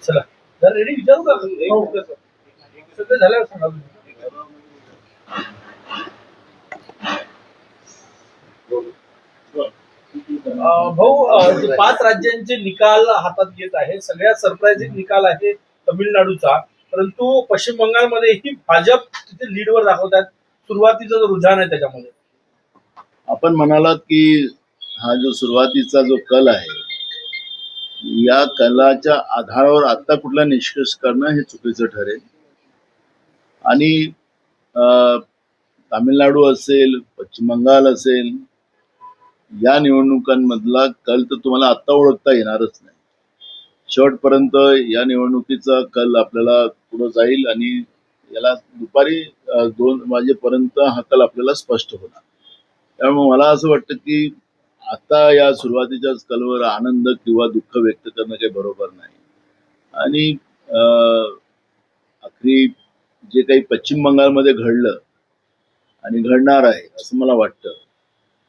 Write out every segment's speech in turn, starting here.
चला जर रेडी विचारू का सगळं झाल्यावर सांगा भाऊ जे 5 राज्यांचे निकाल हातात घेत आहे सगळ्यात सरप्राइझिंग निकाल आहे तमिळनाडूचा परंतु पश्चिम बंगालमध्ये ही भाजप तिथे लीडवर दाखवतात सुरुवातीचं जो रुझान आहे त्याच्यामध्ये आपण म्हणालात की हा जो सुरुवातीचा जो कल आहे या कलाच्या आधारावर आता कुठला निष्कर्ष करणं हे चुकीचं ठरेल आणि तामिळनाडू असेल पश्चिम बंगाल असेल या निवडणुकांमधला कल तर तुम्हाला आता ओळखता येणारच नाही. शेवटपर्यंत या निवडणुकीचा कल आपल्याला पुढे जाईल आणि याला दुपारी 2 वाजेपर्यंत हा कल आपल्याला स्पष्ट होणार. त्यामुळे मला असं वाटतं की आता या सुरुवातीच्याच कलवर आनंद किंवा दुःख व्यक्त करणं काही बरोबर नाही. आणि आखरी जे काही पश्चिम बंगालमध्ये घडलं आणि घडणार आहे असं मला वाटतं.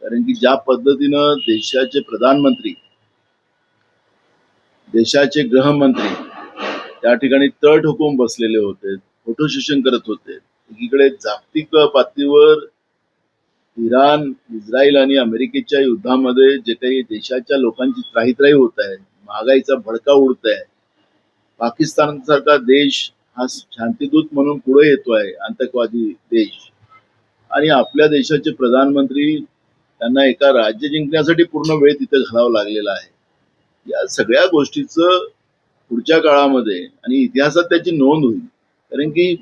कारण की ज्या पद्धतीनं देशाचे प्रधानमंत्री देशाचे गृहमंत्री त्या ठिकाणी तळ ठोकून बसलेले होते, फोटो सेशन करत होते. एकीकडे जागतिक पातळीवर इराण, इस्रायल आणि अमेरिकेच्या युद्धामध्ये जे काही देशाच्या लोकांची त्राहीत्राही होत आहे, महागाईचा भडका उडत आहे, पाकिस्तान सारखा देश हा शांतीदूत म्हणून पुढे येतोय, आतंकवादी देश, आणि आपल्या देशाचे प्रधानमंत्री त्यांना एका राज्य जिंकण्यासाठी पूर्ण वेळ तिथे घालावा लागलेला आहे. या सगळ्या गोष्टीचं पुढच्या काळामध्ये आणि इतिहासात त्याची नोंद होईल. कारण की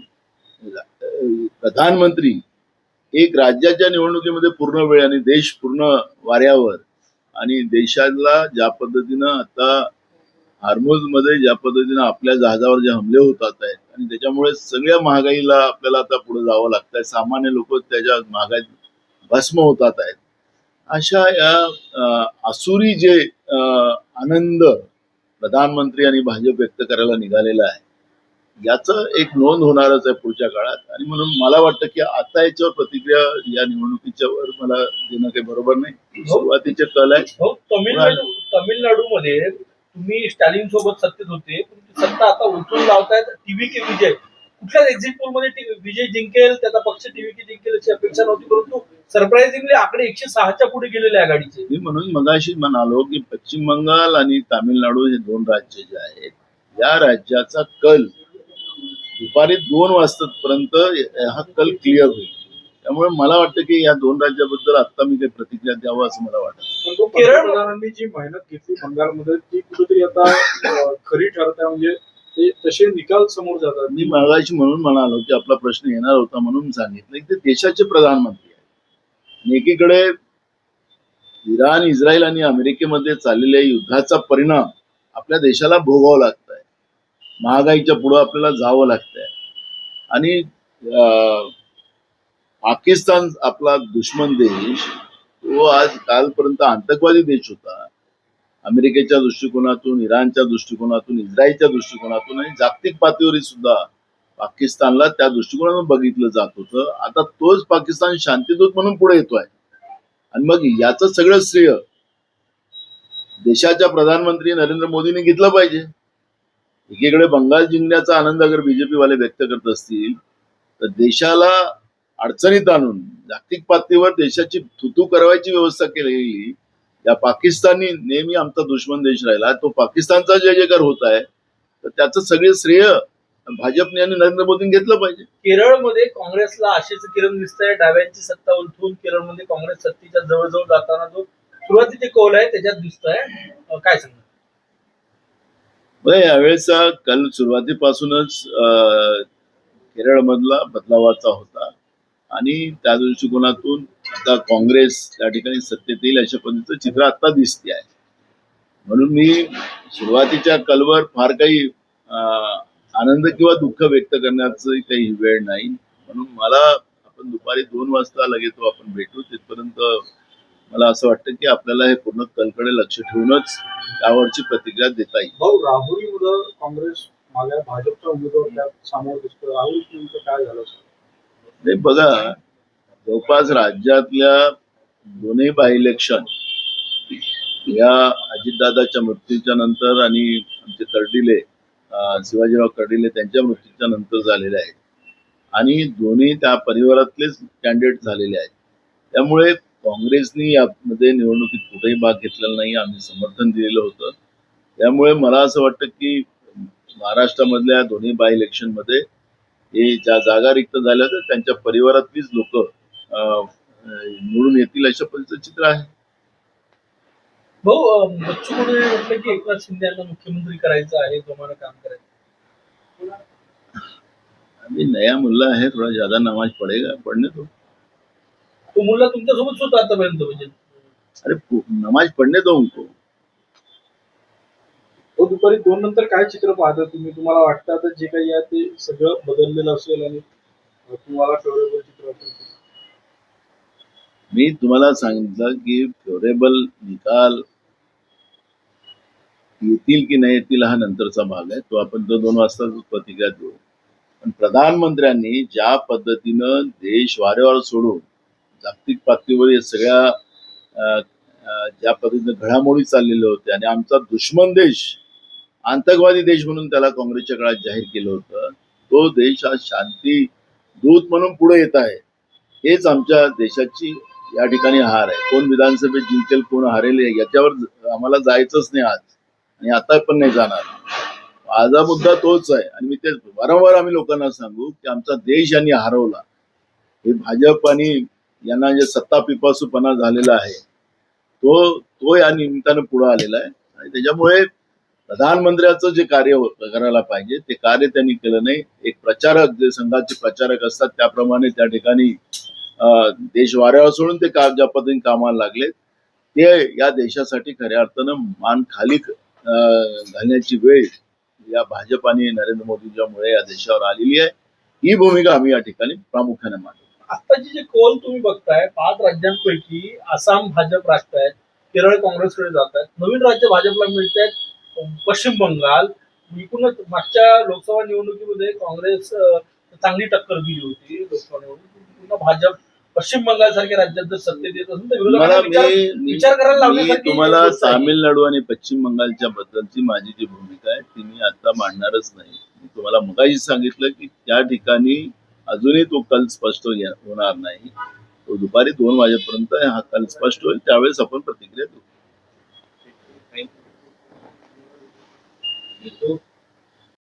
प्रधानमंत्री एक राज्याच्या निवडणुकीमध्ये पूर्ण वेळ आणि देश पूर्ण वाऱ्यावर आणि देशाला ज्या पद्धतीनं आता हार्मुज मध्ये ज्या पद्धतीनं आपल्या जहाजावर जे हमले होतात आहेत आणि त्याच्यामुळे सगळ्या महागाईला आपल्याला आता पुढे जावं लागतंय. सामान्य लोक त्याच्या महागाईत भस्म होतात आहेत. अशा या आसुरी जे आनंद प्रधानमंत्री आणि भाजप व्यक्त करायला निघालेला आहे याचं एक नोंद होणारच आहे पुढच्या काळात. आणि म्हणून मला वाटतं की आता याच्यावर प्रतिक्रिया या निवडणुकीच्या वर मला देणं काही बरोबर नाही. सुरुवातीचे कल आहे. तमिळनाडूमध्ये तुम्ही स्टॅलिन सोबत सत्तेत होते सत्ता आता उचलून लावतायत टीव्ही विजय कुठल्या एक्झिट पोल मध्ये विजय जिंकेल त्याचा पक्ष टीव्ही जिंकेल अशी अपेक्षा नव्हती परंतु सरप्राइझिंगली आकडे 106च्या पुढे गेलेले आघाडीचे. मी म्हणून मगाशी म्हणालो की पश्चिम बंगाल आणि तामिळनाडू हे 2 राज्य जे आहेत या राज्याचा कल दुपारी 2 वाजतापर्यंत हा कल क्लिअर होईल. त्यामुळे मला वाटतं की या 2 राज्याबद्दल आता मी काही प्रतिक्रिया द्यावं असं मला वाटतं. पंतप्रधानांनी जी मेहनत घेतली बंगालमध्ये ती कुठेतरी आता खरी ठरत आहे. म्हणजे ते तसे निकाल समोर जातात. मी मगाशी म्हणून म्हणालो की आपला प्रश्न येणार होता म्हणून सांगितलं की ते देशाचे प्रधानमंत्री आहेत आणि एकीकडे इराण, इस्रायल आणि अमेरिकेमध्ये चाललेल्या युद्धाचा परिणाम आपल्या देशाला भोगावं लागतंय. महागाईच्या पुढे आपल्याला जावं लागतंय आणि पाकिस्तान आपला दुश्मन देश तो आज कालपर्यंत आतंकवादी देश होता. अमेरिकेच्या दृष्टिकोनातून, इराणच्या दृष्टिकोनातून, इस्रायलच्या दृष्टिकोनातून आणि जागतिक पातळीवर सुद्धा पाकिस्तानला त्या दृष्टिकोनातून बघितलं जात होतं. आता तोच पाकिस्तान शांतीदूत म्हणून पुढे येतोय आणि मग याचं सगळं श्रेय देशाच्या प्रधानमंत्री नरेंद्र मोदींनी घेतलं पाहिजे. एकीकडे बंगाल जिंकण्याचा आनंद अगर बीजेपी वाले व्यक्त करत असतील तर देशाला अडचणीत आणून जागतिक पातळीवर देशाची थुतू करवायची व्यवस्था केलेली या पाकिस्ताननी नेहमी आमचा दुश्मन देश राहिला तो पाकिस्तानचा जय जयकार होत आहे तर त्याचं सगळे श्रेय भाजपने आणि नरेंद्र मोदींनी घेतलं पाहिजे. केरळमध्ये काँग्रेसला आशेचं किरण दिसत आहे. डाव्यांची सत्ता उलटून केरळमध्ये काँग्रेस सत्तेच्या जवळजवळ जाताना जो सुरुवातीचे कौल आहे त्याच्यात दिसत आहे. काय सांगणार? यावेळेचा कल सुरुवातीपासूनच केरळमधला बदलावाचा होता आणि त्या दृष्टिकोनातून आता काँग्रेस त्या ठिकाणी सत्तेत येईल अशा पद्धतीचं चित्र आता दिसते आहे. म्हणून मी सुरुवातीच्या कलवर फार काही आनंद किंवा दुःख व्यक्त करण्याचं काही वेळ नाही. म्हणून मला आपण दुपारी 2 वाजता लगेच आपण भेटू तिथपर्यंत मला असं वाटतं की आपल्याला हे पूर्ण कलकडे लक्ष ठेवूनच त्यावरची प्रतिक्रिया देता येईल. भाऊ राहुरीमुळे काँग्रेस मागे भाजपचा उमेदवार त्यात समोर दिसतो. राहुल नेमकं काय झालं? नाही बघा जवळपास राज्यातल्या दोन्ही बाय इलेक्शन या अजितदादाच्या मृत्यूच्या नंतर आणि आमचे तरडिले शिवाजीराव कर्डिले त्यांच्या मृत्यूच्या नंतर झालेल्या आहेत आणि दोन्ही त्या परिवारातलेच कॅन्डिडेट झालेले आहेत. त्यामुळे काँग्रेसनी यामध्ये निवडणुकीत कुठेही भाग घेतलेला नाही, आम्ही समर्थन दिलेलं होतं. त्यामुळे मला असं वाटतं की महाराष्ट्रामधल्या दोन्ही बाय इलेक्शनमध्ये हे ज्या जागा रिक्त झाल्या तर त्यांच्या परिवारातलीच लोक निवडून येतील अशा पद्धतीचं चित्र आहे. भाऊ, बच्चू कडू यांनी म्हटलं की एकनाथ शिंदे यांना मुख्यमंत्री करायचं आहे, जोमानं काम करायचं. अभी नया मुल्ला है, थोड़ा ज्यादा नमाज पड़ेगा, पढ़ने दो. तो मुलगा तुमच्यासोबत होता आतापर्यंत म्हणजे. अरे नमाज पढ़ने दो उनको. तो दुपारी 2 नंतर काय चित्र पाहता तुम्ही? तुम्हाला वाटतं आता जे काही आहे ते सगळं बदललेलं असेल आणि तुम्हाला फेवरेबल चित्र असेल? मी तुम्हाला सांगितलं की फेवरेबल निकाल येतील की नाही येतील हा नंतरचा भाग आहे, तो आपण 2 वाजता प्रतिक्रिया देऊ. पण प्रधानमंत्र्यांनी ज्या पद्धतीनं देश वारेवर सोडून जागतिक पातळीवर या सगळ्या ज्या पद्धतीनं घडामोडी चाललेल्या होत्या आणि आमचा दुश्मन देश, आतंकवादी देश म्हणून त्याला काँग्रेसच्या काळात जाहीर केलं होतं, तो देश आज शांती दूत म्हणून पुढे येत आहे. हेच आमच्या देशाची या ठिकाणी हार आहे. कोण विधानसभेत जिंकेल कोण हारेल याच्यावर आम्हाला जायचंच नाही आज आणि आता पण नाही जाणार. माझा मुद्दा तोच आहे आणि मी ते वारंवार आम्ही लोकांना सांगू की आमचा देश यांनी हरवला. हे भाजप आणि यांना जे सत्ता पिपासूपणा झालेला आहे तो या निमित्तानं पुढे आलेला आहे आणि त्याच्यामुळे प्रधानमंत्र्याचं जे कार्य करायला पाहिजे ते कार्य त्यांनी केलं नाही. एक प्रचारक जे संघाचे प्रचारक असतात त्याप्रमाणे त्या ठिकाणी देश वाऱ्यावर सोडून ते ज्या पद्धतीने कामाला लागले ते या देशासाठी खऱ्या अर्थानं मान खाली घालण्याची वेळ या भाजप आणि नरेंद्र मोदींच्यामुळे या देशावर आलेली आहे. ही भूमिका आम्ही या ठिकाणी प्रामुख्याने मांडतो. आत्ताची जे कौल तुम्ही बघताय, 5 राज्यांपैकी आसाम भाजप राष्ट्र आहेत, केरळ काँग्रेसकडे जात आहेत, नवीन राज्य भाजपला मिळत आहेत, पश्चिम बंगाल. एकूणच मागच्या लोकसभा निवडणुकीमध्ये काँग्रेस चांगली टक्कर दिली होती लोकसभा निवडणुकीत. पुन्हा भाजप पश्चिम बंगाल सारख्या राज्यात जर सत्तेत येत असेल तर विरोधकांना विचार करायला लावण्यासाठी. तुम्हाला तामिळनाडू आणि पश्चिम बंगालच्या बद्दलची माझी जी भूमिका आहे ती मी आता मांडणारच नाही. मी तुम्हाला मगाशी सांगितलं की त्या ठिकाणी अजूनही तो कल स्पष्ट होणार नाही. तो दुपारी 2 वाजेपर्यंत हा कल स्पष्ट होईल, त्यावेळेस आपण प्रतिक्रिया देऊ.